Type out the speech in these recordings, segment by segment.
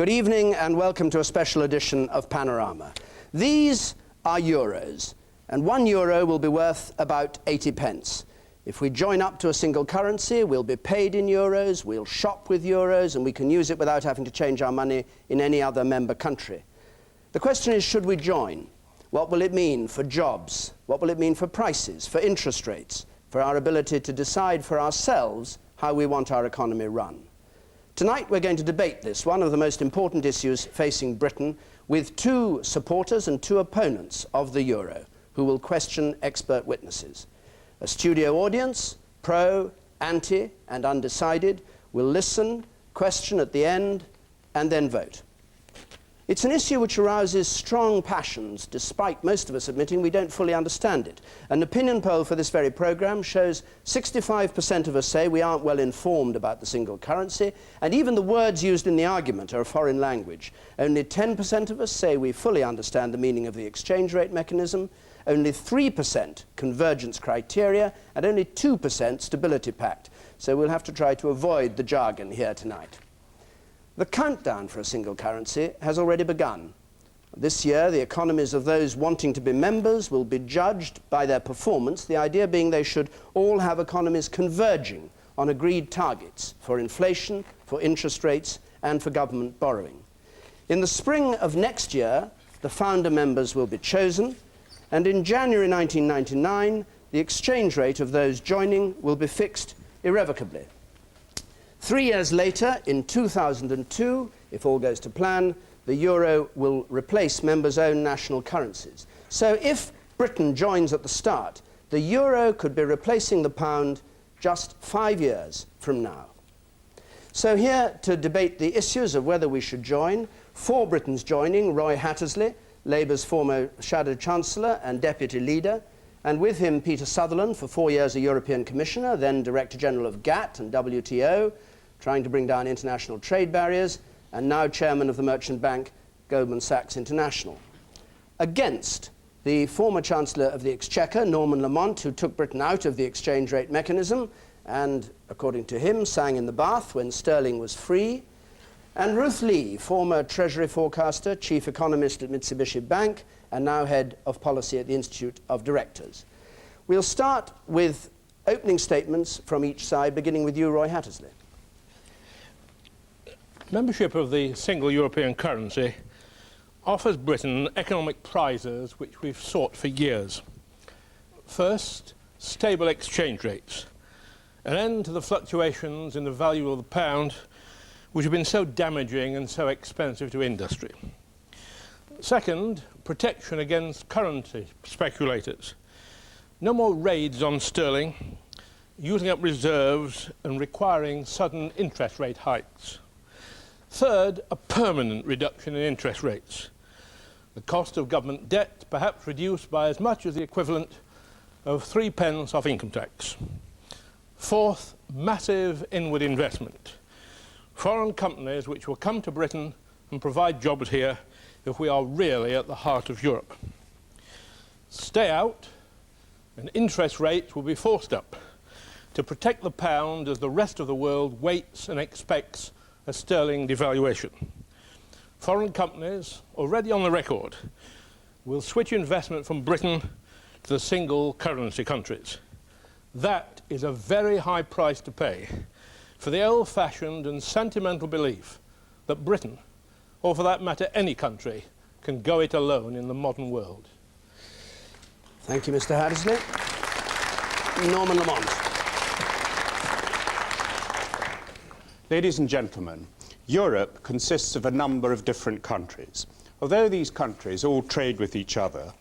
Good evening and welcome to a special edition of Panorama. These are euros, and €1 will be worth about 80 pence. If we join up to a single currency, we'll be paid in euros, we'll shop with euros, and we can use it without having to change our money in any other member country. The question is, should we join? What will it mean for jobs? What will it mean for prices, for interest rates, for our ability to decide for ourselves how we want our economy run? Tonight we're going to debate this, one of the most important issues facing Britain, with two supporters and two opponents of the euro, who will question expert witnesses. A studio audience, pro, anti, and undecided, will listen, question at the end, and then vote. It's an issue which arouses strong passions, despite most of us admitting we don't fully understand it. An opinion poll for this very programme shows 65% of us say we aren't well informed about the single currency, and even the words used in the argument are a foreign language. Only 10% of us say we fully understand the meaning of the exchange rate mechanism, only 3% convergence criteria, and only 2% stability pact. So we'll have to try to avoid the jargon here tonight. The countdown for a single currency has already begun. This year, the economies of those wanting to be members will be judged by their performance, the idea being they should all have economies converging on agreed targets for inflation, for interest rates, and for government borrowing. In the spring of next year, the founder members will be chosen, and in January 1999, the exchange rate of those joining will be fixed irrevocably. 3 years later, in 2002, if all goes to plan, the euro will replace members' own national currencies. So if Britain joins at the start, the euro could be replacing the pound just 5 years from now. So here to debate the issues of whether we should join, for Britain's joining, Roy Hattersley, Labour's former Shadow Chancellor and Deputy Leader, and with him Peter Sutherland, for 4 years a European Commissioner, then Director General of GATT and WTO, trying to bring down international trade barriers, and now chairman of the merchant bank Goldman Sachs International. Against the former Chancellor of the Exchequer, Norman Lamont, who took Britain out of the exchange rate mechanism and, according to him, sang in the bath when sterling was free, and Ruth Lee, former Treasury forecaster, chief economist at Mitsubishi Bank, and now head of policy at the Institute of Directors. We'll start with opening statements from each side, beginning with you, Roy Hattersley. Membership of the single European currency offers Britain economic prizes which we've sought for years. First, stable exchange rates, an end to the fluctuations in the value of the pound which have been so damaging and so expensive to industry. Second, protection against currency speculators. No more raids on sterling, using up reserves and requiring sudden interest rate hikes. Third, a permanent reduction in interest rates. The cost of government debt perhaps reduced by as much as the equivalent of 3 pence off income tax. Fourth, massive inward investment. Foreign companies which will come to Britain and provide jobs here if we are really at the heart of Europe. Stay out, and interest rates will be forced up to protect the pound as the rest of the world waits and expects a sterling devaluation. Foreign companies, already on the record, will switch investment from Britain to the single currency countries. That is a very high price to pay for the old-fashioned and sentimental belief that Britain, or for that matter any country, can go it alone in the modern world. Thank you, Mr. Hattersley. Norman Lamont. Ladies and gentlemen, Europe consists of a number of different countries. Although these countries all trade with each other,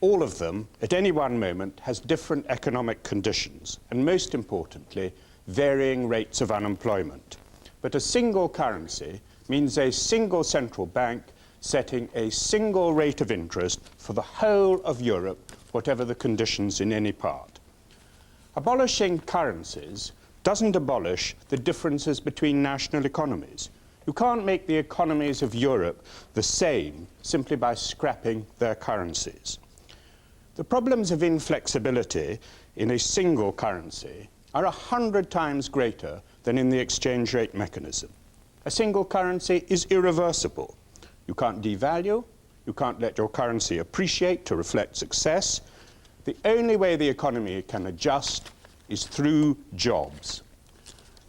all of them, at any one moment, has different economic conditions, and most importantly, varying rates of unemployment. But a single currency means a single central bank setting a single rate of interest for the whole of Europe, whatever the conditions in any part. Abolishing currencies doesn't abolish the differences between national economies. You can't make the economies of Europe the same simply by scrapping their currencies. The problems of inflexibility in a single currency are 100 times greater than in the exchange rate mechanism. A single currency is irreversible. You can't devalue, you can't let your currency appreciate to reflect success. The only way the economy can adjust is through jobs.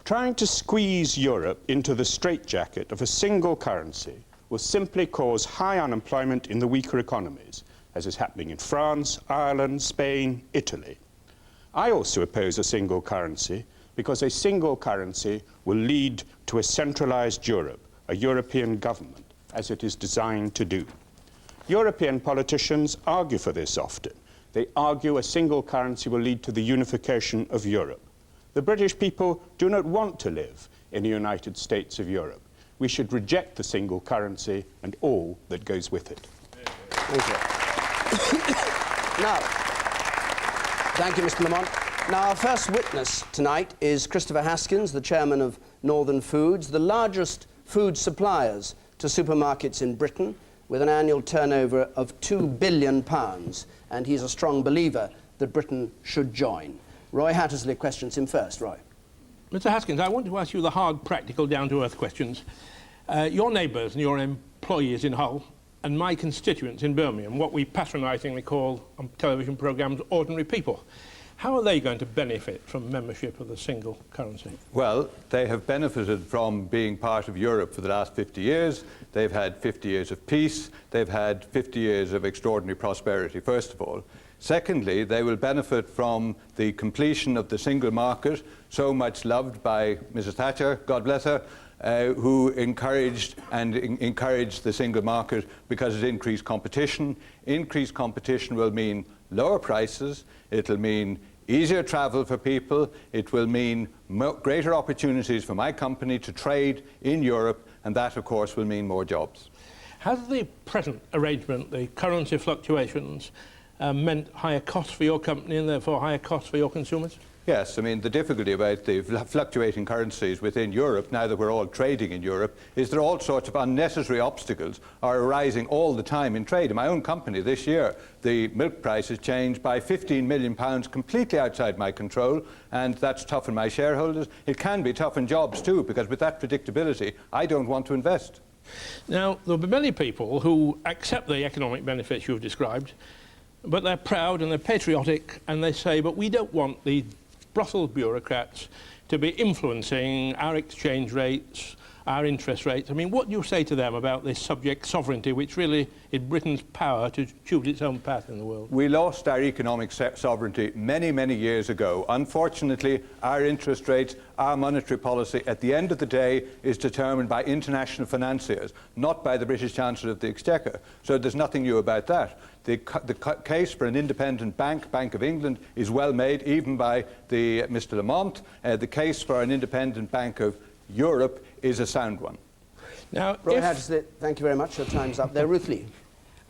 Trying to squeeze Europe into the straitjacket of a single currency will simply cause high unemployment in the weaker economies, as is happening in France, Ireland, Spain, Italy. I also oppose a single currency because a single currency will lead to a centralized Europe, a European government, as it is designed to do. European politicians argue for this often. They argue a single currency will lead to the unification of Europe. The British people do not want to live in the United States of Europe. We should reject the single currency and all that goes with it. Thank you. Now, thank you, Mr. Lamont. Now, our first witness tonight is Christopher Haskins, the chairman of Northern Foods, the largest food suppliers to supermarkets in Britain, with an annual turnover of £2 billion, and he's a strong believer that Britain should join. Roy Hattersley questions him first. Roy. Mr. Haskins, I want to ask you the hard, practical, down-to-earth questions. Your neighbours and your employees in Hull and my constituents in Birmingham, what we patronisingly call on television programmes ordinary people, how are they going to benefit from membership of the single currency? Well, they have benefited from being part of Europe for the last 50 years. They've had 50 years of peace. They've had 50 years of extraordinary prosperity, first of all. Secondly, they will benefit from the completion of the single market, so much loved by Mrs. Thatcher, God bless her, who encouraged the single market because it increased competition. Increased competition will mean lower prices. It'll mean easier travel for people. It will mean greater opportunities for my company to trade in Europe, and that, of course, will mean more jobs. Has the present arrangement, the currency fluctuations, meant higher costs for your company and therefore higher costs for your consumers? Yes, I mean, the difficulty about the fluctuating currencies within Europe, now that we're all trading in Europe, is there are all sorts of unnecessary obstacles are arising all the time in trade. In my own company this year, the milk price has changed by £15 million, completely outside my control, and that's tough on my shareholders. It can be tough on jobs too, because with that predictability, I don't want to invest. Now, there'll be many people who accept the economic benefits you've described, but they're proud and they're patriotic, and they say, but we don't want the Brussels bureaucrats to be influencing our exchange rates, our interest rates. I mean, what do you say to them about this subject sovereignty, which really is Britain's power to choose its own path in the world? We lost our economic sovereignty many, many years ago. Unfortunately, our interest rates, our monetary policy, at the end of the day, is determined by international financiers, not by the British Chancellor of the Exchequer. So there's nothing new about that. The case for an independent bank, Bank of England, is well made, even by Mr. Lamont. The case for an independent Bank of Europe is a sound one. Now, Roy Hattersley, thank you very much. Your time's up there. Ruth Lee.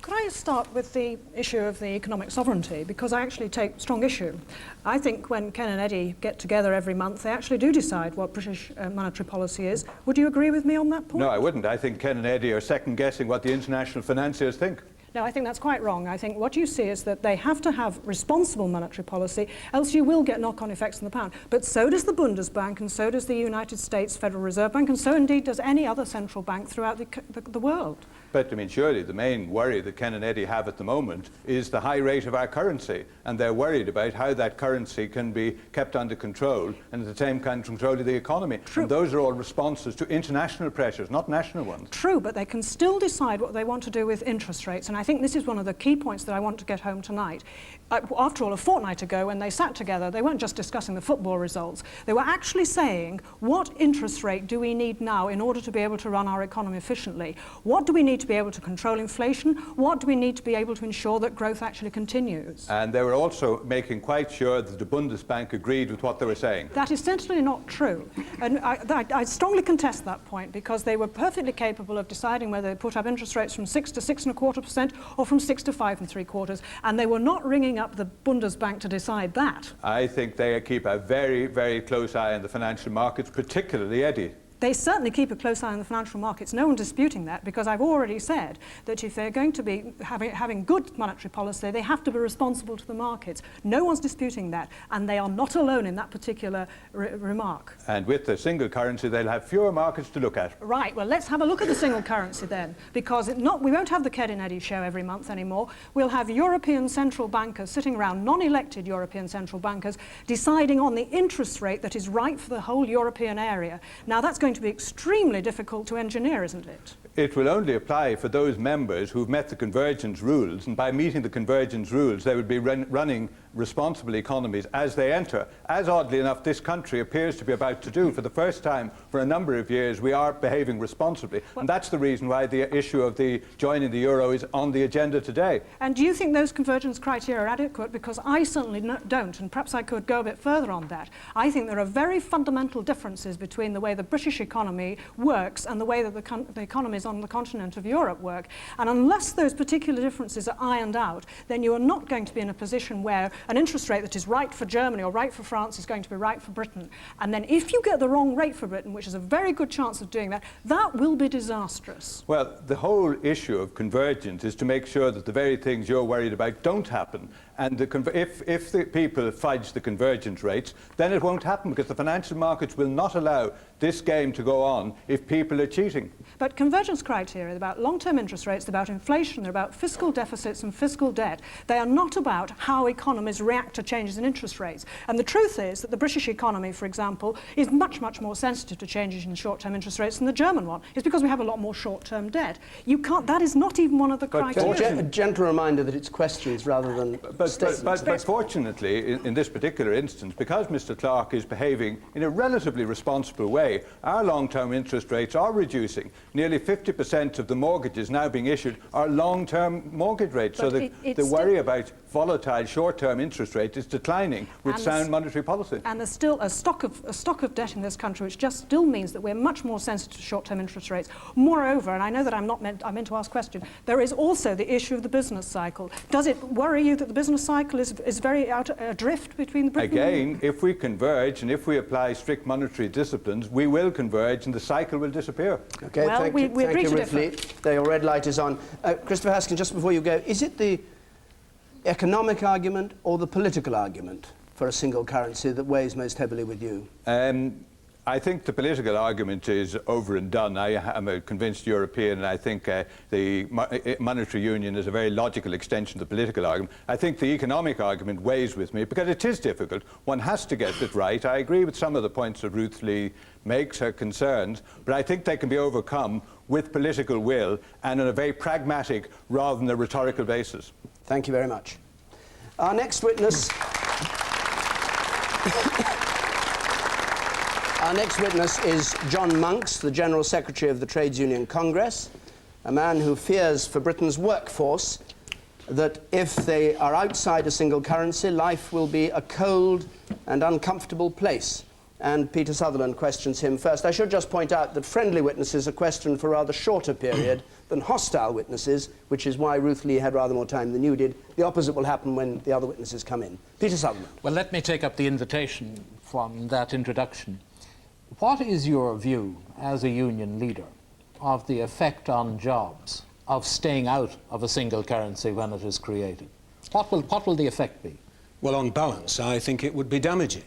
Could I start with the issue of the economic sovereignty, because I actually take strong issue. I think when Ken and Eddie get together every month, they actually do decide what British monetary policy is. Would you agree with me on that point? No, I wouldn't. I think Ken and Eddie are second-guessing what the international financiers think. No, I think that's quite wrong. I think what you see is that they have to have responsible monetary policy, else you will get knock-on effects in the pound. But so does the Bundesbank, and so does the United States Federal Reserve Bank, and so indeed does any other central bank throughout the world. But, I mean, surely the main worry that Ken and Eddie have at the moment is the high rate of our currency, and they're worried about how that currency can be kept under control and at the same time control of the economy. True. And those are all responses to international pressures, not national ones. True, but they can still decide what they want to do with interest rates, and I think this is one of the key points that I want to get home tonight. After all, a fortnight ago, when they sat together, they weren't just discussing the football results. They were actually saying, what interest rate do we need now in order to be able to run our economy efficiently? What do we need to be able to control inflation? What do we need to be able to ensure that growth actually continues? And they were also making quite sure that the Bundesbank agreed with what they were saying. That is certainly not true. And I strongly contest that point, because they were perfectly capable of deciding whether they put up interest rates from 6 to 6.25% or from 6 to 5.75%, and they were not ringing up the Bundesbank to decide that. I think they keep a very, very close eye on the financial markets, particularly Eddie. They certainly keep a close eye on the financial markets. No one disputing that, because I've already said that if they're going to be having good monetary policy, they have to be responsible to the markets. No one's disputing that, and they are not alone in that particular remark. And with the single currency, they'll have fewer markets to look at. Right, well, let's have a look at the single currency then, because we won't have the Ked and Eddy show every month anymore. We'll have European central bankers sitting around, non-elected European central bankers, deciding on the interest rate that is right for the whole European area. Now, that's going to be extremely difficult to engineer, isn't it? It will only apply for those members who've met the convergence rules, and by meeting the convergence rules, they would be running responsible economies as they enter, as oddly enough this country appears to be about to do. For the first time for a number of years, we are behaving responsibly, and that's the reason why the issue of the joining the euro is on the agenda today. And do you think those convergence criteria are adequate? Because I certainly don't, and perhaps I could go a bit further on that. I think there are very fundamental differences between the way the British economy works and the way that the economies on the continent of Europe work, and unless those particular differences are ironed out, then you are not going to be in a position where an interest rate that is right for Germany or right for France is going to be right for Britain. And then if you get the wrong rate for Britain, which is a very good chance of doing that, that will be disastrous. Well, the whole issue of convergence is to make sure that the very things you're worried about don't happen. And if the people fudge the convergence rates, then it won't happen, because the financial markets will not allow this game to go on if people are cheating. But convergence criteria are about long-term interest rates, they're about inflation, they're about fiscal deficits and fiscal debt. They are not about how economies react to changes in interest rates. And the truth is that the British economy, for example, is much, much more sensitive to changes in short-term interest rates than the German one. It's because we have a lot more short-term debt. You can't, that is not even one of the criteria. A gentle reminder that it's questions rather than statements. But fortunately, in this particular instance, because Mr. Clark is behaving in a relatively responsible way, our long-term interest rates are reducing. Nearly 50% of the mortgages now being issued are long-term mortgage rates. But so the worry about volatile short-term interest rate is declining with sound monetary policy. And there's still a stock of debt in this country, which just still means that we're much more sensitive to short-term interest rates. Moreover, and I know that I meant to ask a question, there is also the issue of the business cycle. Does it worry you that the business cycle is very adrift between the Britain? Again, if we converge and if we apply strict monetary disciplines, we will converge and the cycle will disappear. Okay, well, thank you, Ruth Lee. Your red light is on. Christopher Haskins, just before you go, is it the economic argument or the political argument for a single currency that weighs most heavily with you? I think the political argument is over and done. I am a convinced European, and I think the monetary union is a very logical extension of the political argument. I think the economic argument weighs with me because it is difficult. One has to get it right. I agree with some of the points that Ruth Lee makes, her concerns, but I think they can be overcome with political will and on a very pragmatic rather than a rhetorical basis. Thank you very much. Our next witness... Our next witness is John Monks, the General Secretary of the Trades Union Congress, a man who fears for Britain's workforce that if they are outside a single currency, life will be a cold and uncomfortable place. And Peter Sutherland questions him first. I should just point out that friendly witnesses are questioned for a rather shorter period than hostile witnesses, which is why Ruth Lee had rather more time than you did. The opposite will happen when the other witnesses come in. Peter Sutherland. Well, let me take up the invitation from that introduction. What is your view as a union leader of the effect on jobs of staying out of a single currency when it is created? What will the effect be? Well, on balance, I think it would be damaging.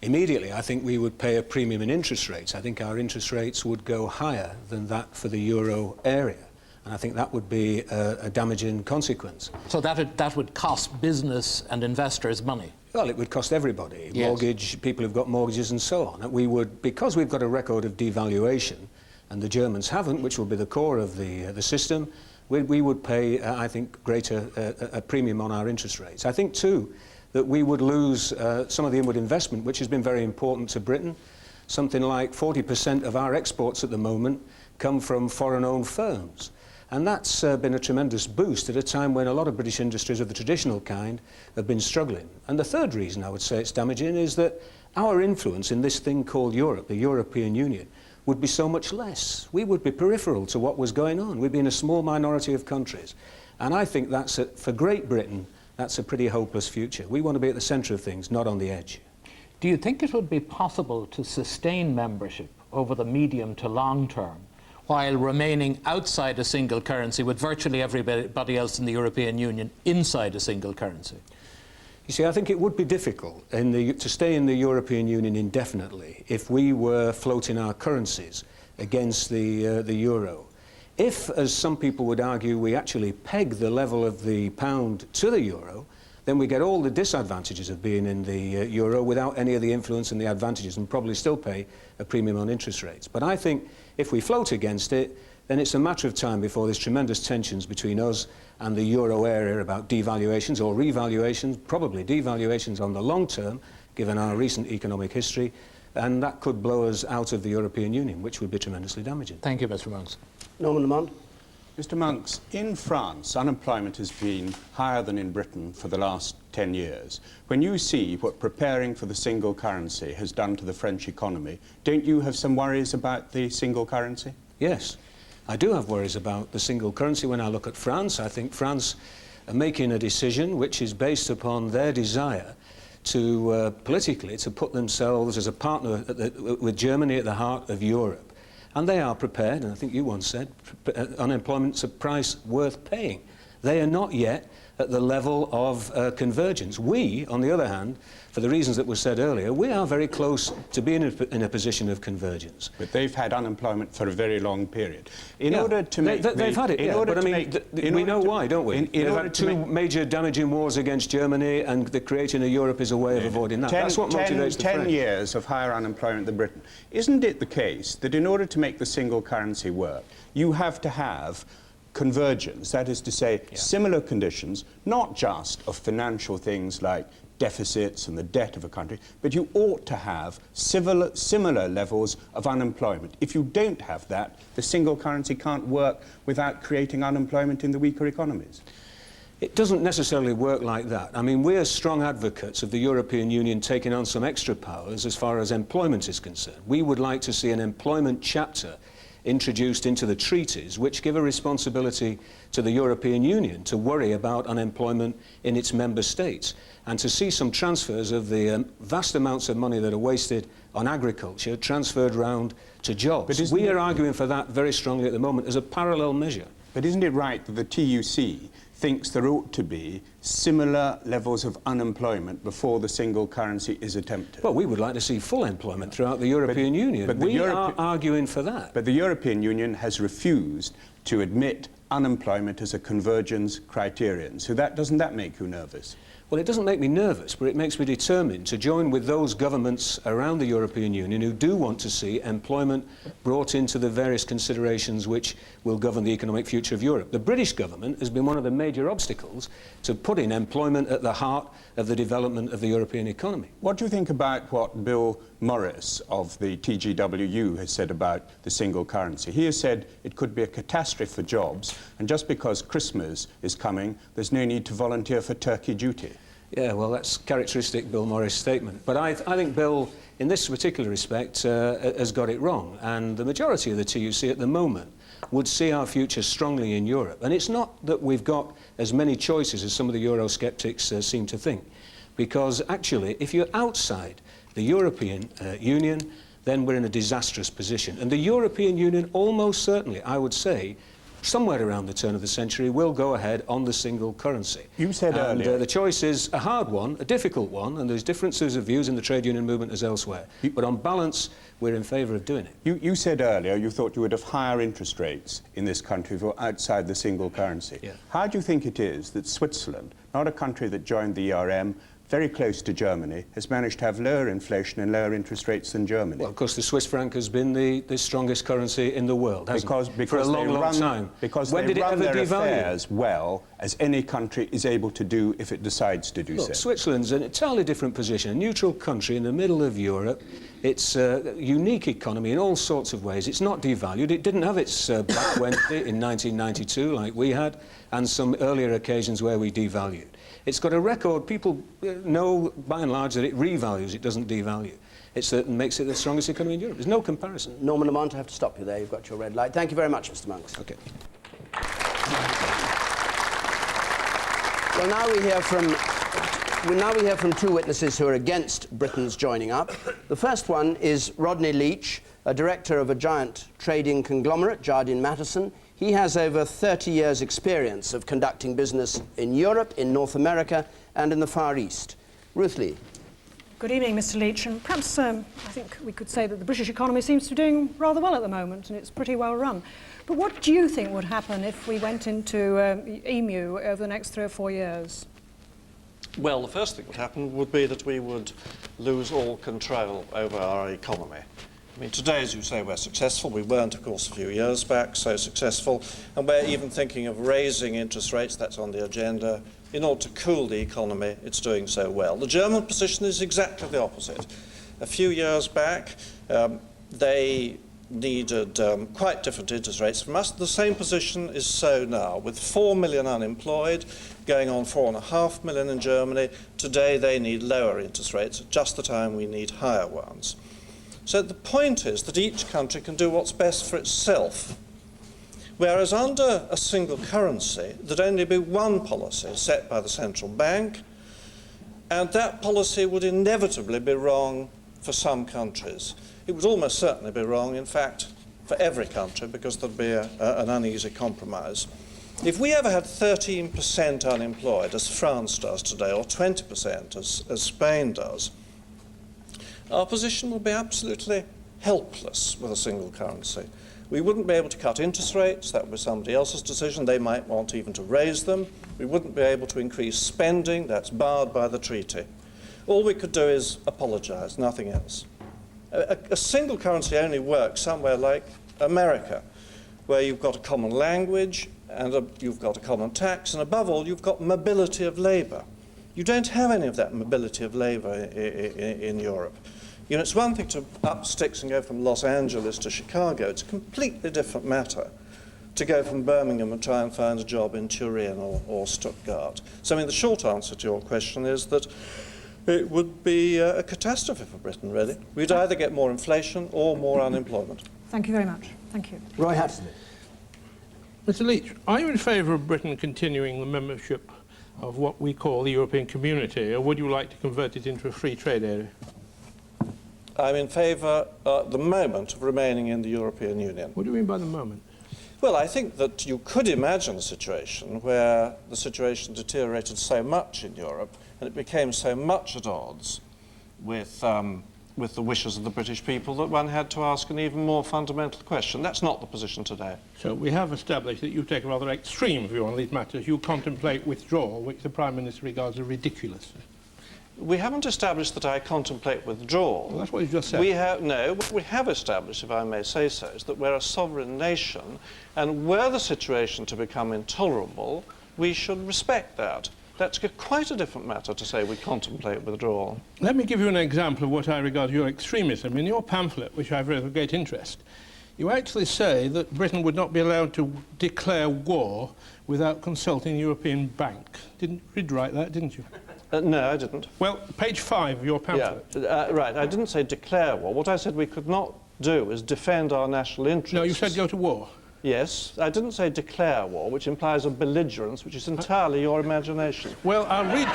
Immediately, I think we would pay a premium in interest rates. I think our interest rates would go higher than that for the euro area. And I think that would be a damaging consequence. So that would cost business and investors money? Well, it would cost everybody. Yes. Mortgage, people who've got mortgages and so on. We would, because we've got a record of devaluation, and the Germans haven't, which will be the core of the system, we would pay, I think, a premium on our interest rates. I think, too, that we would lose some of the inward investment, which has been very important to Britain. Something like 40% of our exports at the moment come from foreign-owned firms. And that's been a tremendous boost at a time when a lot of British industries of the traditional kind have been struggling. And the third reason I would say it's damaging is that our influence in this thing called Europe, the European Union, would be so much less. We would be peripheral to what was going on. We'd be in a small minority of countries. And I think that's, for Great Britain, that's a pretty hopeless future. We want to be at the centre of things, not on the edge. Do you think it would be possible to sustain membership over the medium to long term, while remaining outside a single currency with virtually everybody else in the European Union inside a single currency? You see, I think it would be difficult to stay in the European Union indefinitely if we were floating our currencies against the euro. If, as some people would argue, we actually peg the level of the pound to the euro, then we get all the disadvantages of being in the euro without any of the influence and the advantages, and probably still pay a premium on interest rates. But I think if we float against it, then it's a matter of time before there's tremendous tensions between us and the euro area about devaluations or revaluations, probably devaluations on the long term, given our recent economic history, and that could blow us out of the European Union, which would be tremendously damaging. Thank you, Mr. Monks. Norman Lamont. Mr. Monks, in France, unemployment has been higher than in Britain for the last 10 years. When you see what preparing for the single currency has done to the French economy, don't you have some worries about the single currency? Yes, I do have worries about the single currency. When I look at France, I think France are making a decision which is based upon their desire to, politically, to put themselves as a partner with Germany at the heart of Europe. And they are prepared, and I think you once said, unemployment's a price worth paying. They are not yet at the level of convergence. We, on the other hand, for the reasons that were said earlier, we are very close to being in a position of convergence. But they've had unemployment for a very long period. In order to make they've had it, yeah, but I mean, we know why, don't we? They've had two major damaging wars against Germany, and the creating a Europe is a way of avoiding that. That's what motivates the French. 10 years of higher unemployment than Britain. Isn't it the case that in order to make the single currency work, you have to have convergence, that is to say, similar conditions, not just of financial things like deficits and the debt of a country, but you ought to have similar levels of unemployment. If you don't have that, the single currency can't work without creating unemployment in the weaker economies. It doesn't necessarily work like that. I mean, we're strong advocates of the European Union taking on some extra powers as far as employment is concerned. We would like to see an employment chapter introduced into the treaties which give a responsibility to the European Union to worry about unemployment in its member states, and to see some transfers of the vast amounts of money that are wasted on agriculture transferred round to jobs. But we are arguing for that very strongly at the moment as a parallel measure. But isn't it right that the TUC thinks there ought to be similar levels of unemployment before the single currency is attempted? Well, we would like to see full employment throughout the European Union. But we are arguing for that. But the European Union has refused to admit unemployment as a convergence criterion. So doesn't that make you nervous? Well, it doesn't make me nervous, but it makes me determined to join with those governments around the European Union who do want to see employment brought into the various considerations which will govern the economic future of Europe. The British government has been one of the major obstacles to putting employment at the heart of the development of the European economy. What do you think about what Bill Morris of the TGWU has said about the single currency? He has said it could be a catastrophe for jobs, and just because Christmas is coming, there's no need to volunteer for turkey duty. Yeah, well, that's characteristic Bill Morris' statement. But I think Bill, in this particular respect, has got it wrong. And the majority of the TUC at the moment would see our future strongly in Europe. And it's not that we've got as many choices as some of the Eurosceptics seem to think. Because actually, if you're outside the European Union, then we're in a disastrous position. And the European Union almost certainly, I would say, somewhere around the turn of the century, will go ahead on the single currency. You said earlier... the choice is a hard one, a difficult one, and there's differences of views in the trade union movement as elsewhere. But on balance, we're in favour of doing it. You said earlier you thought you would have higher interest rates in this country if you were outside the single currency. Yeah. How do you think it is that Switzerland, not a country that joined the ERM, very close to Germany, has managed to have lower inflation and lower interest rates than Germany? Well, of course, the Swiss franc has been the strongest currency in the world, hasn't it? For a long, long time. Because when they run their affairs well, as any country is able to do if it decides to do so. Look, Switzerland's an entirely different position, a neutral country in the middle of Europe. It's a unique economy in all sorts of ways. It's not devalued. It didn't have its Black Wednesday in 1992 like we had, and some earlier occasions where we devalued. It's got a record. People know, by and large, that it revalues, it doesn't devalue. It makes it the strongest economy in Europe. There's no comparison. Norman Lamont, I have to stop you there. You've got your red light. Thank you very much, Mr. Monks. Okay. Well, now we hear from two witnesses who are against Britain's joining up. The first one is Rodney Leech, a director of a giant trading conglomerate, Jardine Matheson. He has over 30 years' experience of conducting business in Europe, in North America, and in the Far East. Ruth Lee. Good evening, Mr. Leech, and perhaps I think we could say that the British economy seems to be doing rather well at the moment, and it's pretty well run. But what do you think would happen if we went into EMU over the next 3 or 4 years? Well, the first thing that would happen would be that we would lose all control over our economy. I mean, today, as you say, we're successful. We weren't, of course, a few years back so successful. And we're even thinking of raising interest rates. That's on the agenda. In order to cool the economy, it's doing so well. The German position is exactly the opposite. A few years back, they needed quite different interest rates from us. The same position is so now. With 4 million unemployed, going on 4.5 million in Germany, today they need lower interest rates at just the time we need higher ones. So the point is that each country can do what's best for itself. Whereas under a single currency, there'd only be one policy set by the central bank, and that policy would inevitably be wrong for some countries. It would almost certainly be wrong, in fact, for every country, because there'd be an uneasy compromise. If we ever had 13% unemployed, as France does today, or 20%, as Spain does, our position would be absolutely helpless with a single currency. We wouldn't be able to cut interest rates. That would be somebody else's decision. They might want even to raise them. We wouldn't be able to increase spending. That's barred by the treaty. All we could do is apologise, nothing else. A single currency only works somewhere like America, where you've got a common language and you've got a common tax, and above all, you've got mobility of labour. You don't have any of that mobility of labour in Europe. You know, it's one thing to up sticks and go from Los Angeles to Chicago. It's a completely different matter to go from Birmingham and try and find a job in Turin or Stuttgart. So, I mean, the short answer to your question is that it would be a catastrophe for Britain, really. We'd either get more inflation or more unemployment. Thank you very much. Thank you. Roy Hatton. Mr. Leech, are you in favour of Britain continuing the membership of what we call the European Community, or would you like to convert it into a free trade area? I'm in favour at the moment of remaining in the European Union. What do you mean by the moment? Well, I think that you could imagine a situation where the situation deteriorated so much in Europe and it became so much at odds with the wishes of the British people that one had to ask an even more fundamental question. That's not the position today. So we have established that you take a rather extreme view on these matters. You contemplate withdrawal, which the Prime Minister regards as ridiculous. We haven't established that I contemplate withdrawal. Well, that's what you just said. No, what we have established, if I may say so, is that we're a sovereign nation, and were the situation to become intolerable, we should respect that. That's quite a different matter to say we contemplate withdrawal. Let me give you an example of what I regard as your extremism. In your pamphlet, which I've read with great interest, you actually say that Britain would not be allowed to declare war without consulting the European Bank. You'd write that, didn't you? No, I didn't. Well, page 5 of your pamphlet. Yeah, right. I didn't say declare war. What I said we could not do is defend our national interests. No, you said go to war. Yes. I didn't say declare war, which implies a belligerence, which is entirely your imagination. Well, I'll read...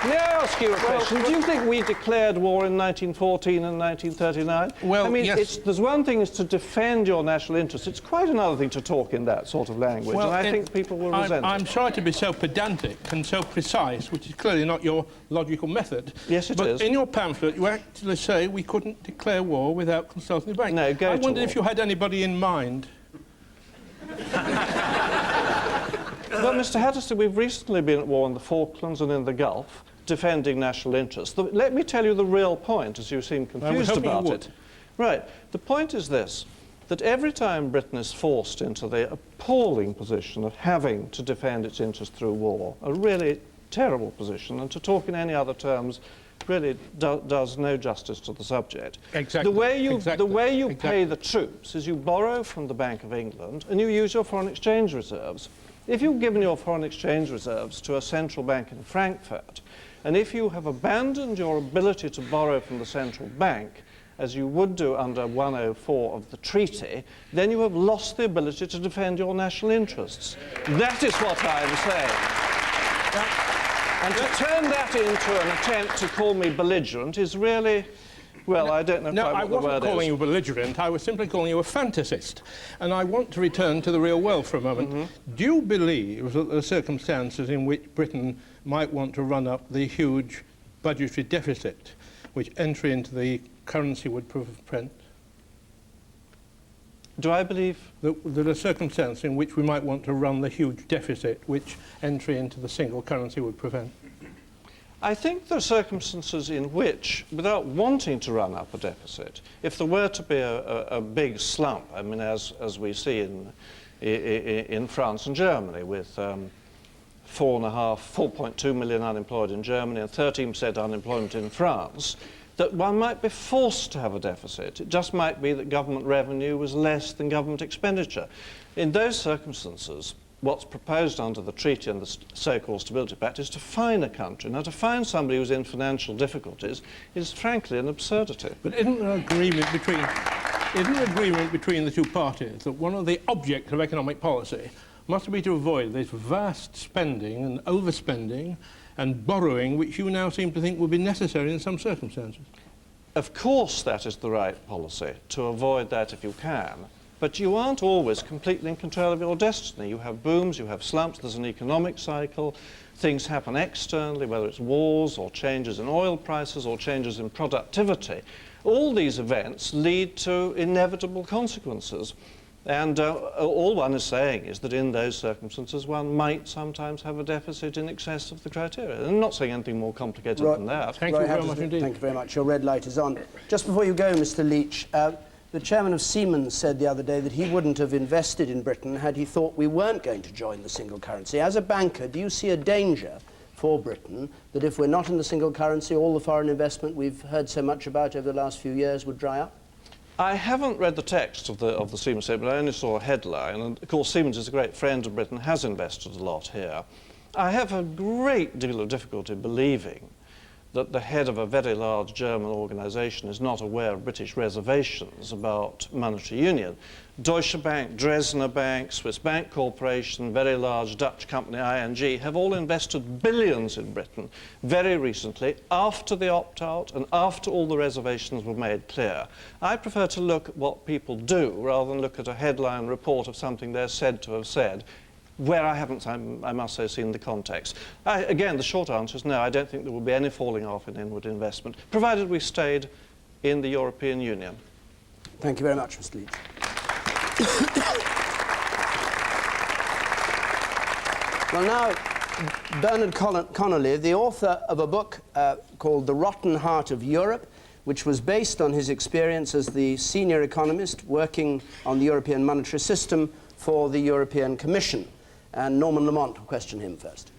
May I ask you a question? Do you think we declared war in 1914 and 1939? Well, I mean, yes. there's one thing is to defend your national interests. It's quite another thing to talk in that sort of language, Well, and I think people will resent I'm it. sorry to be so pedantic and so precise, which is clearly not your logical method. Yes, it is. But in your pamphlet, you actually say we couldn't declare war without consulting the bank. No, go I to wondered war. if you had anybody in mind. Well, Mr. Hattersley, we've recently been at war in the Falklands and in the Gulf, defending national interests. Let me tell you the real point, as you seem confused about it. Right. The point is this, that every time Britain is forced into the appalling position of having to defend its interests through war, a really terrible position, and to talk in any other terms really does no justice to the subject. Exactly. The way you pay the troops is you borrow from the Bank of England and you use your foreign exchange reserves. If you've given your foreign exchange reserves to a central bank in Frankfurt, and if you have abandoned your ability to borrow from the central bank, as you would do under 104 of the treaty, then you have lost the ability to defend your national interests. That is what I am saying. And to turn that into an attempt to call me belligerent is really, well, I don't know No, quite I what the word wasn't calling is. you belligerent. I was simply calling you a fantasist. And I want to return to the real world for a moment. Do you believe that the circumstances in which Britain might want to run up the huge budgetary deficit which entry into the currency would prevent? Do I believe? There are circumstances in which we might want to run the huge deficit which entry into the single currency would prevent. I think there are circumstances in which, without wanting to run up a deficit, if there were to be a big slump, I mean, as we see in France and Germany, with 4.2 million unemployed in Germany and 13% unemployment in France, that one might be forced to have a deficit. It just might be that government revenue was less than government expenditure. In those circumstances, what's proposed under the treaty and the so-called Stability Pact is to fine a country. Now, to fine somebody who's in financial difficulties is frankly an absurdity. But isn't there an agreement between the two parties that one of the objects of economic policy must be to avoid this vast spending and overspending and borrowing which you now seem to think would be necessary in some circumstances? Of course that is the right policy, to avoid that if you can. But you aren't always completely in control of your destiny. You have booms, you have slumps, there's an economic cycle, things happen externally, whether it's wars or changes in oil prices or changes in productivity. All these events lead to inevitable consequences. And all one is saying is that in those circumstances one might sometimes have a deficit in excess of the criteria. I'm not saying anything more complicated than that. Thank you very much indeed. Thank you very much. Your red light is on. Just before you go, Mr. Leech, the chairman of Siemens said the other day that he wouldn't have invested in Britain had he thought we weren't going to join the single currency. As a banker, do you see a danger for Britain that if we're not in the single currency, all the foreign investment we've heard so much about over the last few years would dry up? I haven't read the text of the Siemens statement, I only saw a headline, and of course Siemens is a great friend of Britain, has invested a lot here. I have a great deal of difficulty believing that the head of a very large German organisation is not aware of British reservations about monetary union. Deutsche Bank, Dresdner Bank, Swiss Bank Corporation, very large Dutch company ING have all invested billions in Britain very recently after the opt-out and after all the reservations were made clear. I prefer to look at what people do rather than look at a headline report of something they're said to have said, where I haven't, I must say, seen the context. Again, the short answer is no, I don't think there will be any falling off in inward investment, provided we stayed in the European Union. Thank you very much, Mr. Leech. Well, now, Bernard Connolly, the author of a book called The Rotten Heart of Europe, which was based on his experience as the senior economist working on the European monetary system for the European Commission. And Norman Lamont will question him first.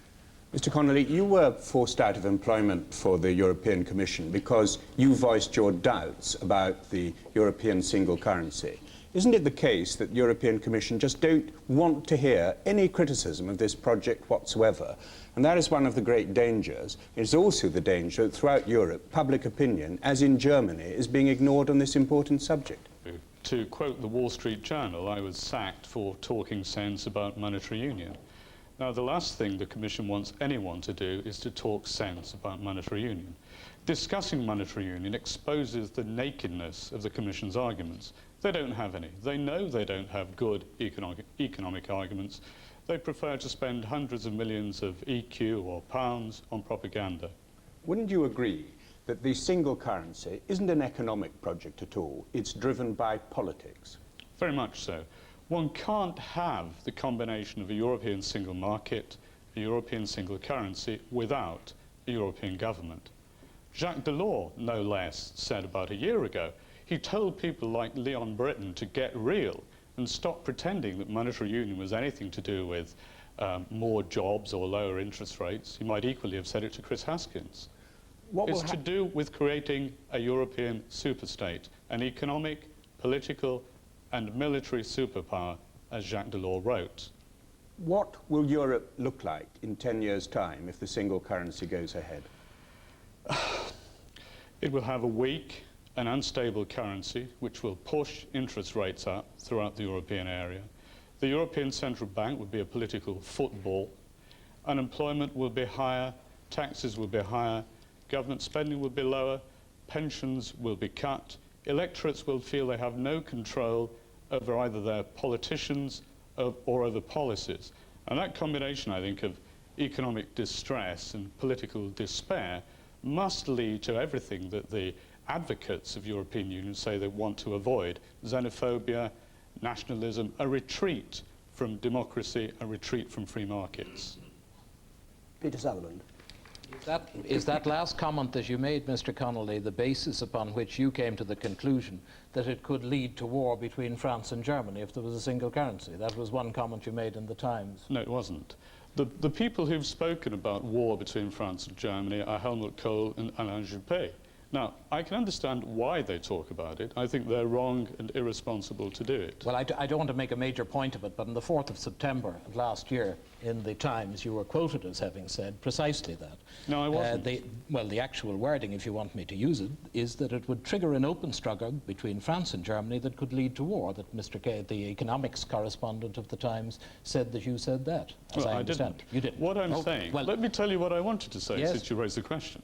Mr. Connolly, you were forced out of employment for the European Commission because you voiced your doubts about the European single currency. Isn't it the case that the European Commission just don't want to hear any criticism of this project whatsoever? And that is one of the great dangers. It's also the danger that throughout Europe, public opinion, as in Germany, is being ignored on this important subject. To quote the Wall Street Journal, I was sacked for talking sense about monetary union. Now, the last thing the Commission wants anyone to do is to talk sense about monetary union. Discussing monetary union exposes the nakedness of the Commission's arguments. They don't have any. They know they don't have good economic arguments. They prefer to spend hundreds of millions of EQ or pounds on propaganda. Wouldn't you agree that the single currency isn't an economic project at all? It's driven by politics. Very much so. One can't have the combination of a European single market, a European single currency, without a European government. Jacques Delors, no less, said about a year ago, he told people like Leon Britton to get real and stop pretending that monetary union was anything to do with more jobs or lower interest rates. He might equally have said it to Chris Haskins. It's to do with creating a European superstate, an economic, political and military superpower, as Jacques Delors wrote. What will Europe look like in 10 years' time if the single currency goes ahead? It will have a weak and unstable currency which will push interest rates up throughout the European area. The European Central Bank will be a political football. Unemployment will be higher taxes will be higher, government spending will be lower, pensions will be cut, electorates will feel they have no control over either their politicians or over policies. And that combination, I think, of economic distress and political despair must lead to everything that the advocates of European Union say they want to avoid: xenophobia, nationalism, a retreat from democracy, a retreat from free markets. Peter Sutherland. Is that last comment that you made, Mr. Connolly, the basis upon which you came to the conclusion that it could lead to war between France and Germany if there was a single currency? That was one comment you made in the Times. No, it wasn't. The people who've spoken about war between France and Germany are Helmut Kohl and Alain Juppé. Now, I can understand why they talk about it. I think they're wrong and irresponsible to do it. Well, I don't want to make a major point of it, but on the 4th of September of last year in the Times, you were quoted as having said precisely that. No, I wasn't. The actual wording, if you want me to use it, is that it would trigger an open struggle between France and Germany that could lead to war. That Mr. Kay, the economics correspondent of the Times, said that you said that, as I understand. Didn't. You didn't. What I'm saying, well, let me tell you what I wanted to say, yes, since you raised the question.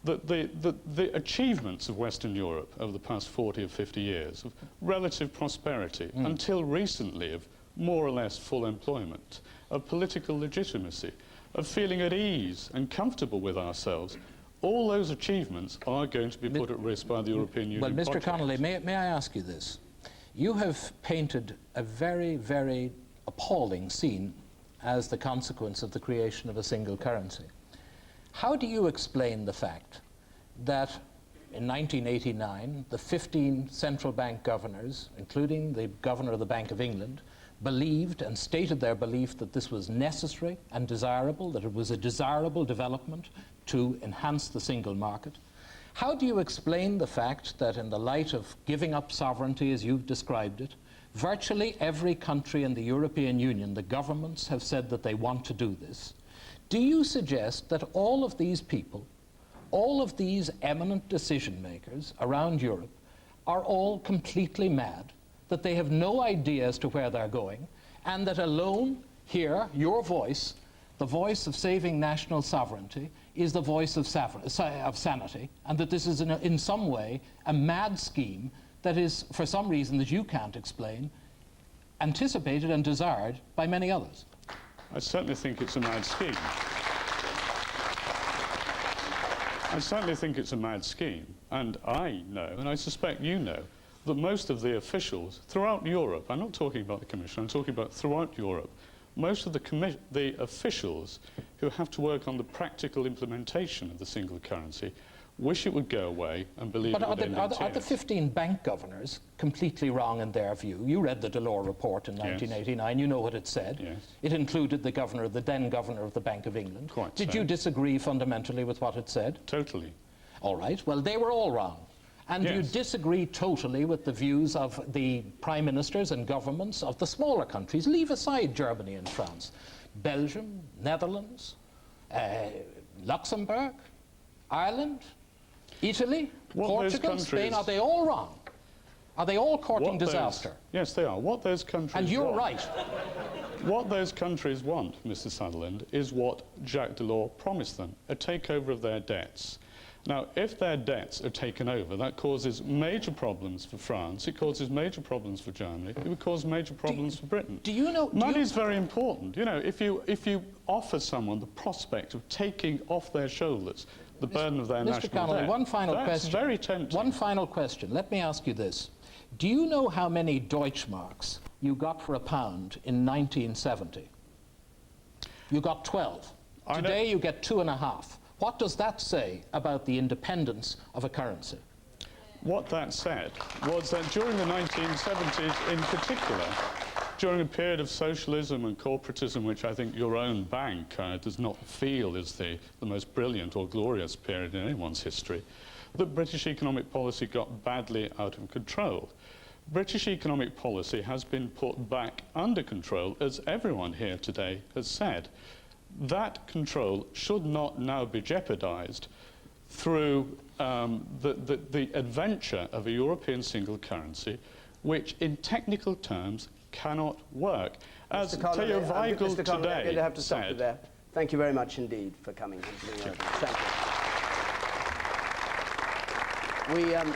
The achievements of Western Europe over the past 40 or 50 years of relative prosperity, until recently of more or less full employment, of political legitimacy, of feeling at ease and comfortable with ourselves, all those achievements are going to be put at risk by the European Union. Well, Mr. project. Connolly, may I ask you this? You have painted a very, very appalling scene as the consequence of the creation of a single currency. How do you explain the fact that in 1989, the 15 central bank governors, including the governor of the Bank of England, believed and stated their belief that this was necessary and desirable, that it was a desirable development to enhance the single market? How do you explain the fact that in the light of giving up sovereignty, as you've described it, virtually every country in the European Union, the governments have said that they want to do this? Do you suggest that all of these people, all of these eminent decision makers around Europe, are all completely mad, that they have no idea as to where they're going, and that alone here, your voice, the voice of saving national sovereignty, is the voice of sanity, and that this is in some way a mad scheme that is, for some reason that you can't explain, anticipated and desired by many others? I certainly think it's a mad scheme. I certainly think it's a mad scheme, and I know, and I suspect you know, that most of the officials throughout Europe, I'm not talking about the Commission, I'm talking about throughout Europe, most of the officials who have to work on the practical implementation of the single currency wish it would go away and believe it would end in tears. Are the 15 bank governors completely wrong in their view? You read the Delors report in 1989. You know what it said. Yes. It included the then governor of the Bank of England. Quite Did so. you disagree fundamentally with what it said? Totally. All right. Well, they were all wrong. And you Yes. disagree totally with the views of the prime ministers and governments of the smaller countries. Leave aside Germany and France. Belgium, Netherlands, Luxembourg, Ireland, Italy, Portugal, Spain, are they all wrong? Are they all courting disaster? Yes, they are. What those countries And you're want, right. What those countries want, Mr. Sutherland, is what Jacques Delors promised them, a takeover of their debts. Now, if their debts are taken over, that causes major problems for France, it causes major problems for Germany, it would cause major problems for Britain. Do you know... Money is very important. You know, if you offer someone the prospect of taking off their shoulders the burden of their Mr. national Connolly, debt, one final that's question. Very tempting. One final question. Let me ask you this. Do you know how many Deutschmarks you got for £1 in 1970? You got 12. Today you get 2.5. What does that say about the independence of a currency? What that said was that during the 1970s in particular, during a period of socialism and corporatism, which I think your own bank does not feel is the most brilliant or glorious period in anyone's history, that British economic policy got badly out of control. British economic policy has been put back under control, as everyone here today has said. That control should not now be jeopardized through the adventure of a European single currency, which in technical terms cannot work. As Theo Weigel today I'm going to have to stop you said, there. Thank you very much indeed for coming. Thank you.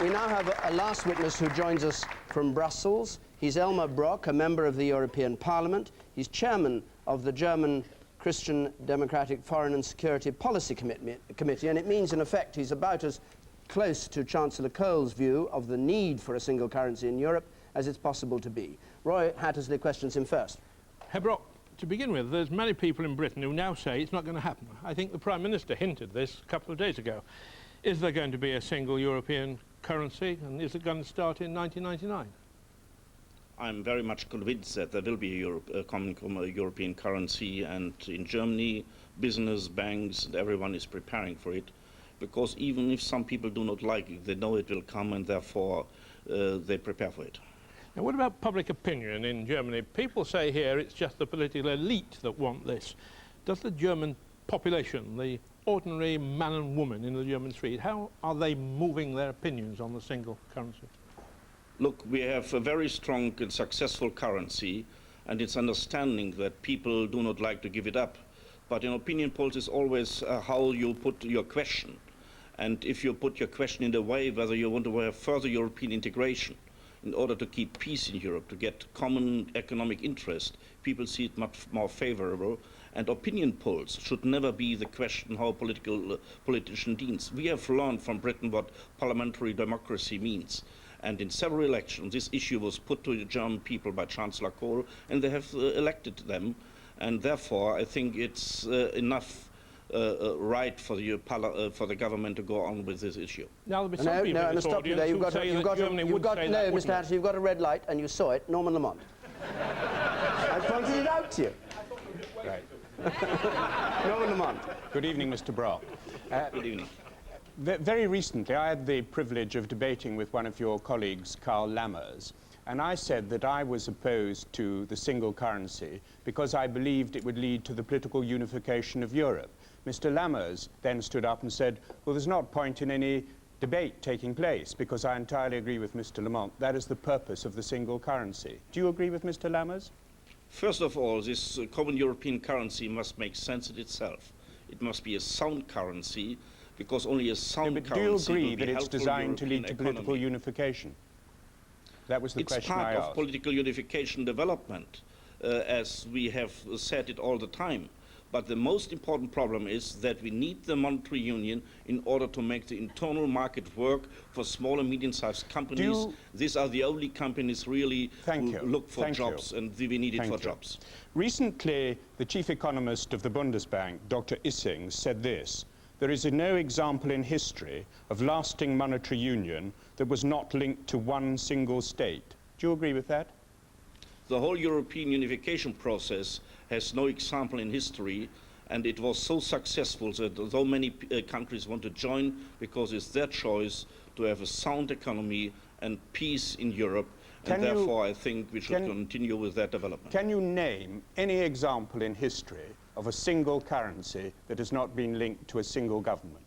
We now have a last witness who joins us from Brussels. He's Elmar Brok, a member of the European Parliament. He's chairman of the German Christian Democratic Foreign and Security Policy Committee, and it means, in effect, he's about as close to Chancellor Kohl's view of the need for a single currency in Europe as it's possible to be. Roy Hattersley questions him first. Herr Brok, to begin with, there's many people in Britain who now say it's not going to happen. I think the Prime Minister hinted this a couple of days ago. Is there going to be a single European currency, and is it going to start in 1999? I'm very much convinced that there will be a common European currency, and in Germany, business, banks, and everyone is preparing for it, because even if some people do not like it, they know it will come, and therefore they prepare for it. Now, what about public opinion in Germany? People say here it's just the political elite that want this. Does the German population, the ordinary man and woman in the German street, how are they moving their opinions on the single currency? Look, we have a very strong and successful currency, and it's understanding that people do not like to give it up. But in opinion polls, it's always how you put your question. And if you put your question in a way whether you want to have further European integration in order to keep peace in Europe, to get common economic interest, people see it much more favorable. And opinion polls should never be the question how a politician deals. We have learned from Britain what parliamentary democracy means. And in several elections, this issue was put to the German people by Chancellor Kohl, and they have elected them. And therefore, I think it's enough right for the government to go on with this issue. Now, there'll be some people in this audience who say that Germany would say that No, wouldn't. Mr. Hattersley, you've got a red light, and you saw it. Norman Lamont. I pointed it out to you. Right. Norman Lamont. Good evening, Mr. Brok. Good evening. Very recently, I had the privilege of debating with one of your colleagues, Karl Lammers, and I said that I was opposed to the single currency because I believed it would lead to the political unification of Europe. Mr. Lammers then stood up and said, well, there's not point in any debate taking place because I entirely agree with Mr. Lamont. That is the purpose of the single currency. Do you agree with Mr. Lammers? First of all, this common European currency must make sense in itself. It must be a sound currency, because only a sound currency do you agree will be that it's helpful designed to European lead to political economy. unification? That was the question I It's part asked. of political unification development, as we have said it all the time. But the most important problem is that we need the monetary union in order to make the internal market work for small and medium-sized companies. These are the only companies really who look for jobs, and we need it for jobs. Recently, the chief economist of the Bundesbank, Dr. Issing, said this: there is no example in history of lasting monetary union that was not linked to one single state. Do you agree with that? The whole European unification process has no example in history, and it was so successful that so many countries want to join because it's their choice to have a sound economy and peace in Europe, and therefore I think we should continue with that development. Can you name any example in history of a single currency that has not been linked to a single government?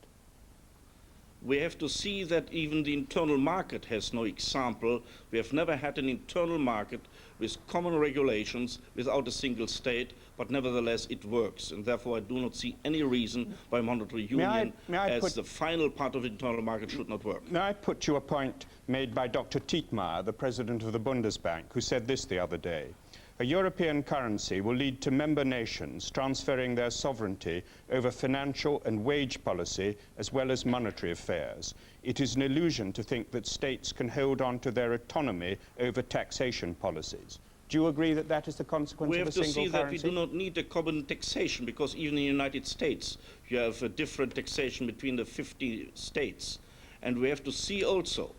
We have to see that even the internal market has no example. We have never had an internal market with common regulations without a single state, but nevertheless it works. And therefore I do not see any reason why monetary union as the final part of the internal market should not work. May I put to a point made by Dr. Tietmeyer, the president of the Bundesbank, who said this the other day: a European currency will lead to member nations transferring their sovereignty over financial and wage policy as well as monetary affairs. It is an illusion to think that states can hold on to their autonomy over taxation policies. Do you agree that that is the consequence of a single currency? We have to see that we do not need a common taxation, because even in the United States you have a different taxation between the 50 states. And we have to see also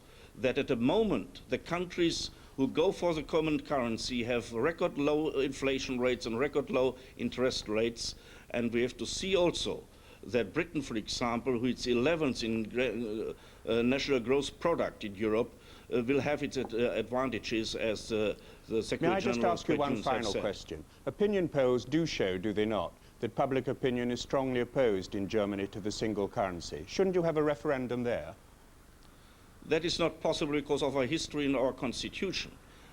that at the moment the countries who go for the common currency have record low inflation rates and record low interest rates. And we have to see also that Britain, for example, who is 11th in national gross product in Europe, will have its advantages, as the Secretary General. May I just ask you one final question? Opinion polls do show, do they not, that public opinion is strongly opposed in Germany to the single currency. Shouldn't you have a referendum there? That is not possible because of our history and our constitution.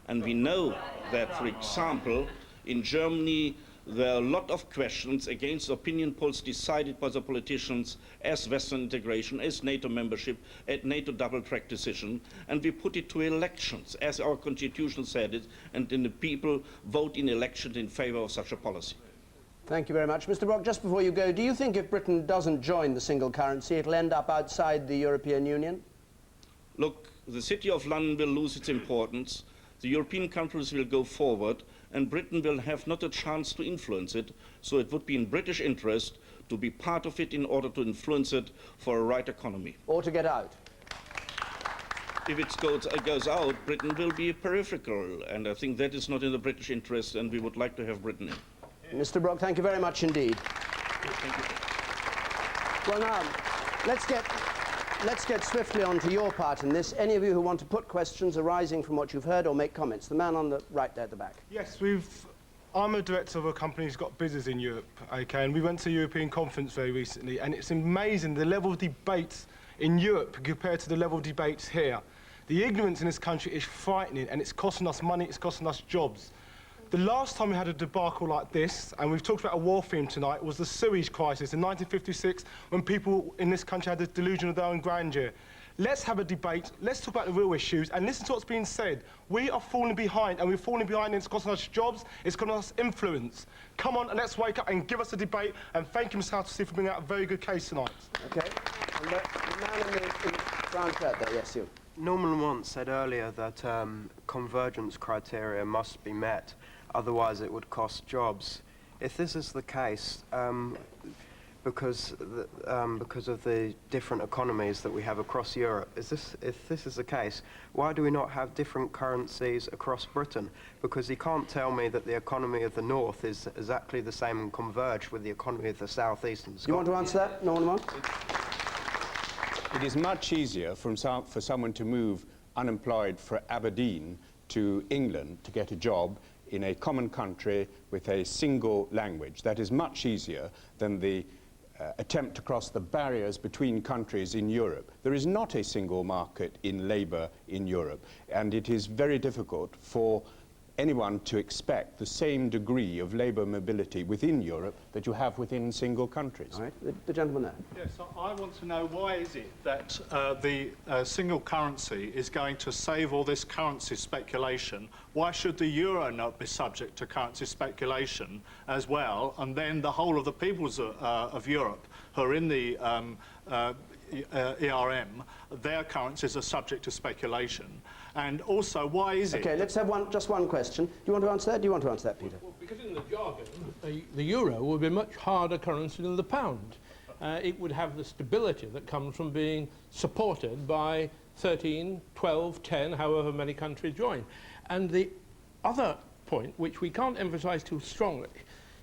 And we know that, for example, in Germany, there are a lot of questions against opinion polls decided by the politicians as Western integration, as NATO membership, as NATO double-track decision, and we put it to elections, as our constitution said it, and then the people vote in elections in favor of such a policy. Thank you very much. Mr. Brok, just before you go, do you think if Britain doesn't join the single currency, it'll end up outside the European Union? Look, the City of London will lose its importance, the European countries will go forward, and Britain will have not a chance to influence it, so it would be in British interest to be part of it in order to influence it for a right economy. Or to get out? If it goes out, Britain will be peripheral, and I think that is not in the British interest, and we would like to have Britain in. Mr. Brok, thank you very much indeed. Thank you. Well, now, let's get swiftly on to your part in this. Any of you who want to put questions arising from what you've heard or make comments? The man on the right there at the back. Yes, I'm a director of a company who's got business in Europe, okay, and we went to a European conference very recently, and it's amazing the level of debates in Europe compared to the level of debates here. The ignorance in this country is frightening, and it's costing us money, it's costing us jobs. The last time we had a debacle like this, and we've talked about a war theme tonight, was the sewage crisis in 1956, when people in this country had the delusion of their own grandeur. Let's have a debate, let's talk about the real issues, and listen to what's being said. We are falling behind, and we're falling behind, and it's costing us jobs, it's costing us influence. Come on, and let's wake up and give us a debate, and thank you, Mr. Haskins, for bringing out a very good case tonight. Okay. And the man in the brown shirt there, yes, you. Norman Lamont said earlier that convergence criteria must be met, otherwise it would cost jobs. If this is the case, because of the different economies that we have across Europe, if this is the case, why do we not have different currencies across Britain? Because he can't tell me that the economy of the north is exactly the same and converge with the economy of the southeast and Scotland. You want to answer that, Norman Lamont? It is much easier for someone to move unemployed from Aberdeen to England to get a job in a common country with a single language. That is much easier than the attempt to cross the barriers between countries in Europe. There is not a single market in labour in Europe, and it is very difficult for anyone to expect the same degree of labour mobility within Europe that you have within single countries. All right, the gentleman there. Yes, I want to know, why is it that the single currency is going to save all this currency speculation? Why should the euro not be subject to currency speculation as well, and then the whole of the peoples of Europe who are in the ERM, their currencies are subject to speculation? And also, why is it... Okay, let's have just one question. Do you want to answer that? Do you want to answer that, Peter? Well, because in the jargon, the euro would be a much harder currency than the pound. It would have the stability that comes from being supported by 13, 12, 10, however many countries join. And the other point, which we can't emphasise too strongly,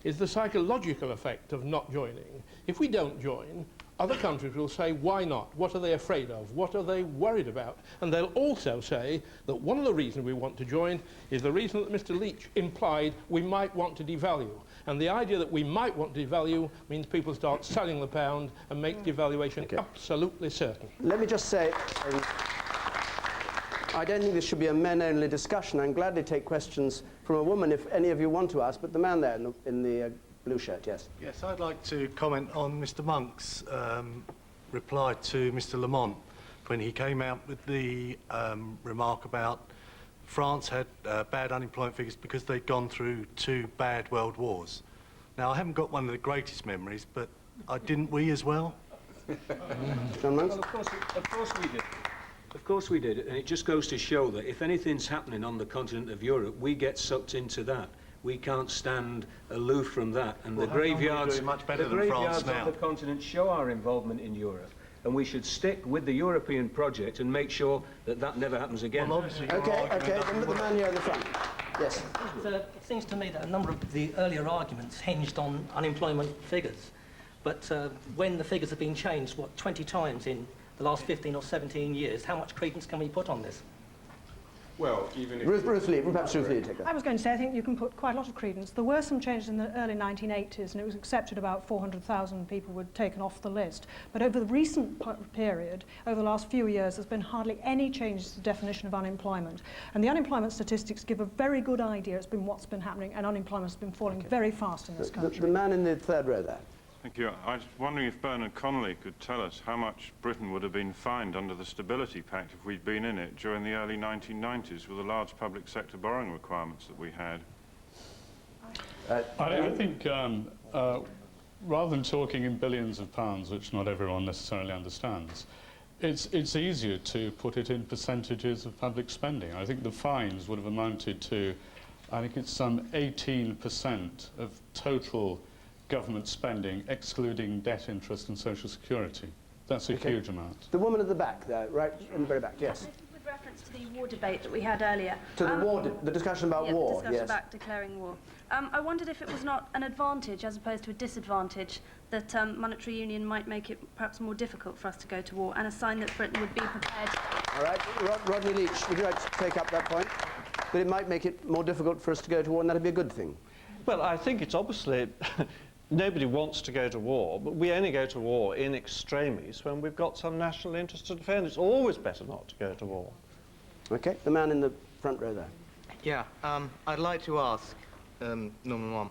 is the psychological effect of not joining. If we don't join, other countries will say, why not? What are they afraid of? What are they worried about? And they'll also say that one of the reasons we want to join is the reason that Mr. Leech implied we might want to devalue. And the idea that we might want to devalue means people start selling the pound and make devaluation absolutely certain. Let me just say, I don't think this should be a men-only discussion. I'm glad to take questions from a woman if any of you want to ask, but the man there in the blue shirt, yes. Yes, I'd like to comment on Mr. Monk's reply to Mr. Lamont when he came out with the remark about France had bad unemployment figures because they'd gone through 2 bad world wars. Now, I haven't got one of the greatest memories, but didn't we as well? John Monks? Well, of course we did. Of course we did, and it just goes to show that if anything's happening on the continent of Europe, we get sucked into that. We can't stand aloof from that, and the graveyards of the continent show our involvement in Europe, and we should stick with the European project and make sure that that never happens again. Well, obviously, okay, the man here in the front. Yes. It seems to me that a number of the earlier arguments hinged on unemployment figures, but when the figures have been changed, 20 times in the last 15 or 17 years, how much credence can we put on this? Well, even if... Ruth Lee, perhaps Ruth Lee take that. I was going to say, I think you can put quite a lot of credence. There were some changes in the early 1980s, and it was accepted about 400,000 people were taken off the list. But over the recent period, over the last few years, there's been hardly any changes to the definition of unemployment. And the unemployment statistics give a very good idea. It's been what's been happening, and unemployment has been falling very fast in this country. The man in the third row there. Thank you. I was wondering if Bernard Connolly could tell us how much Britain would have been fined under the Stability Pact if we'd been in it during the early 1990s with the large public sector borrowing requirements that we had. I think rather than talking in billions of pounds, which not everyone necessarily understands, it's easier to put it in percentages of public spending. I think the fines would have amounted to, I think it's some 18% of total government spending, excluding debt, interest and social security. That's a huge amount. The woman at the back there, right in the very back, yes. With reference to the war debate that we had earlier. To the war, the discussion about war, the discussion yes. about declaring war. I wondered if it was not an advantage as opposed to a disadvantage that monetary union might make it perhaps more difficult for us to go to war, and a sign that Britain would be prepared. All right, Rodney Leech, would you like to take up that point? That it might make it more difficult for us to go to war, and that'd be a good thing. Well, I think it's obviously... Nobody wants to go to war, but we only go to war in extremis when we've got some national interest to defend. It's always better not to go to war. Okay, the man in the front row there. Yeah, I'd like to ask, Norman Wong,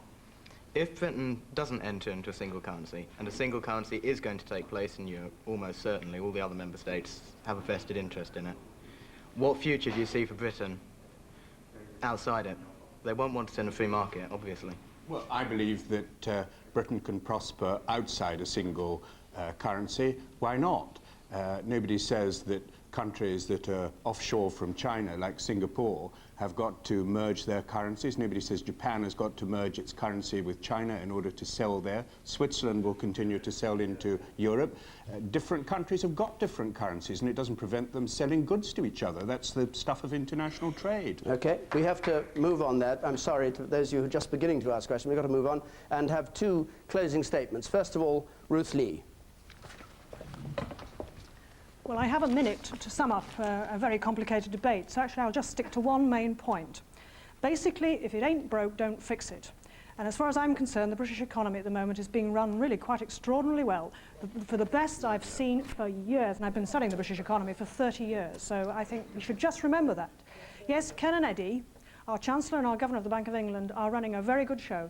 if Britain doesn't enter into a single currency, and a single currency is going to take place in Europe, almost certainly, all the other member states have a vested interest in it, what future do you see for Britain outside it? They won't want to in a free market, obviously. Well, I believe that Britain can prosper outside a single currency. Why not? Nobody says that countries that are offshore from China, like Singapore, have got to merge their currencies. Nobody says Japan has got to merge its currency with China in order to sell there. Switzerland will continue to sell into Europe. Different countries have got different currencies, and it doesn't prevent them selling goods to each other. That's the stuff of international trade. Okay, we have to move on that. I'm sorry to those of you who are just beginning to ask questions. We've got to move on and have two closing statements. First of all, Ruth Lee. Well, I have a minute to sum up a very complicated debate, so actually I'll just stick to one main point. Basically, if it ain't broke, don't fix it. And as far as I'm concerned, the British economy at the moment is being run really quite extraordinarily well, for the best I've seen for years, and I've been studying the British economy for 30 years, so I think we should just remember that. Yes, Ken and Eddie, our Chancellor and our Governor of the Bank of England, are running a very good show.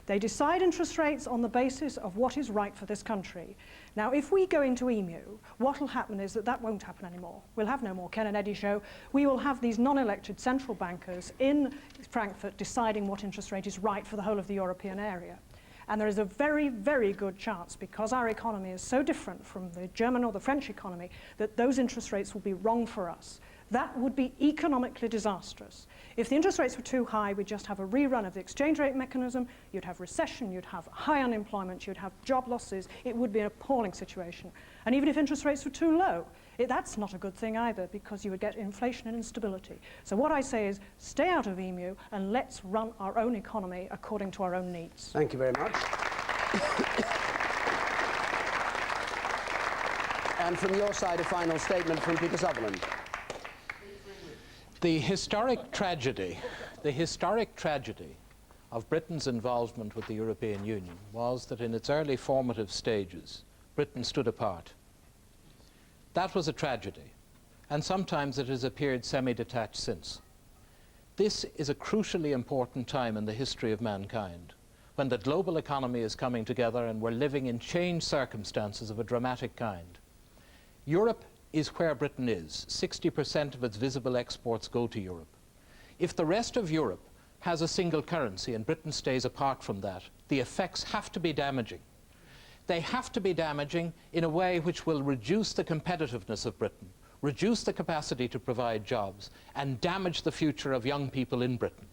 They decide interest rates on the basis of what is right for this country. Now, if we go into EMU, what will happen is that won't happen anymore. We'll have no more Ken and Eddie show. We will have these non-elected central bankers in Frankfurt deciding what interest rate is right for the whole of the European area. And there is a very, very good chance, because our economy is so different from the German or the French economy, that those interest rates will be wrong for us. That would be economically disastrous. If the interest rates were too high, we'd just have a rerun of the exchange rate mechanism, you'd have recession, you'd have high unemployment, you'd have job losses. It would be an appalling situation. And even if interest rates were too low, that's not a good thing either, because you would get inflation and instability. So what I say is, stay out of EMU and let's run our own economy according to our own needs. Thank you very much. And from your side, a final statement from Peter Sutherland. The historic tragedy of Britain's involvement with the European Union was that in its early formative stages, Britain stood apart. That was a tragedy, and sometimes it has appeared semi-detached since. This is a crucially important time in the history of mankind, when the global economy is coming together and we're living in changed circumstances of a dramatic kind. Europe is where Britain is. 60% of its visible exports go to Europe. If the rest of Europe has a single currency and Britain stays apart from that, the effects have to be damaging. They have to be damaging in a way which will reduce the competitiveness of Britain, reduce the capacity to provide jobs, and damage the future of young people in Britain.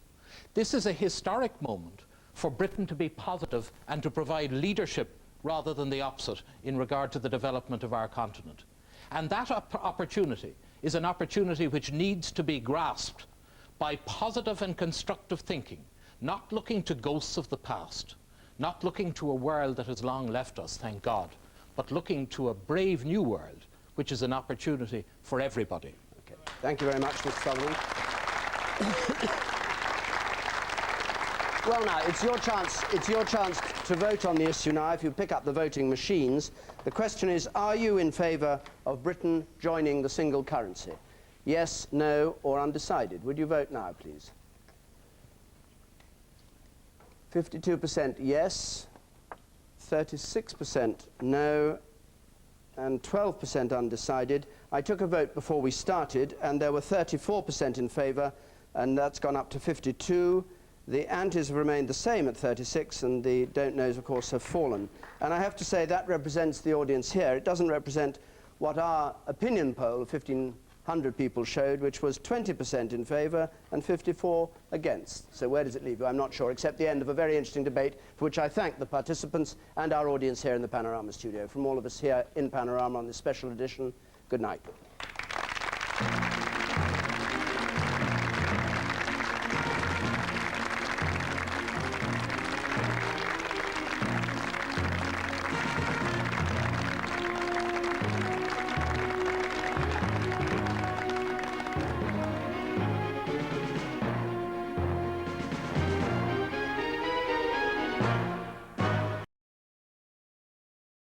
This is a historic moment for Britain to be positive and to provide leadership rather than the opposite in regard to the development of our continent. And that opportunity is an opportunity which needs to be grasped by positive and constructive thinking, not looking to ghosts of the past, not looking to a world that has long left us, thank God, but looking to a brave new world, which is an opportunity for everybody. Okay. Thank you very much, Mr. Sutherland. Well, now, it's your chance to vote on the issue now if you pick up the voting machines. The question is, are you in favour of Britain joining the single currency? Yes, no, or undecided? Would you vote now, please? 52% yes, 36% no, and 12% undecided. I took a vote before we started, and there were 34% in favour, and that's gone up to 52. The antis have remained the same at 36, and the don't knows, of course, have fallen. And I have to say that represents the audience here. It doesn't represent what our opinion poll of 1,500 people showed, which was 20% in favour and 54 against. So where does it leave you? I'm not sure, except the end of a very interesting debate, for which I thank the participants and our audience here in the Panorama studio. From all of us here in Panorama on this special edition, good night.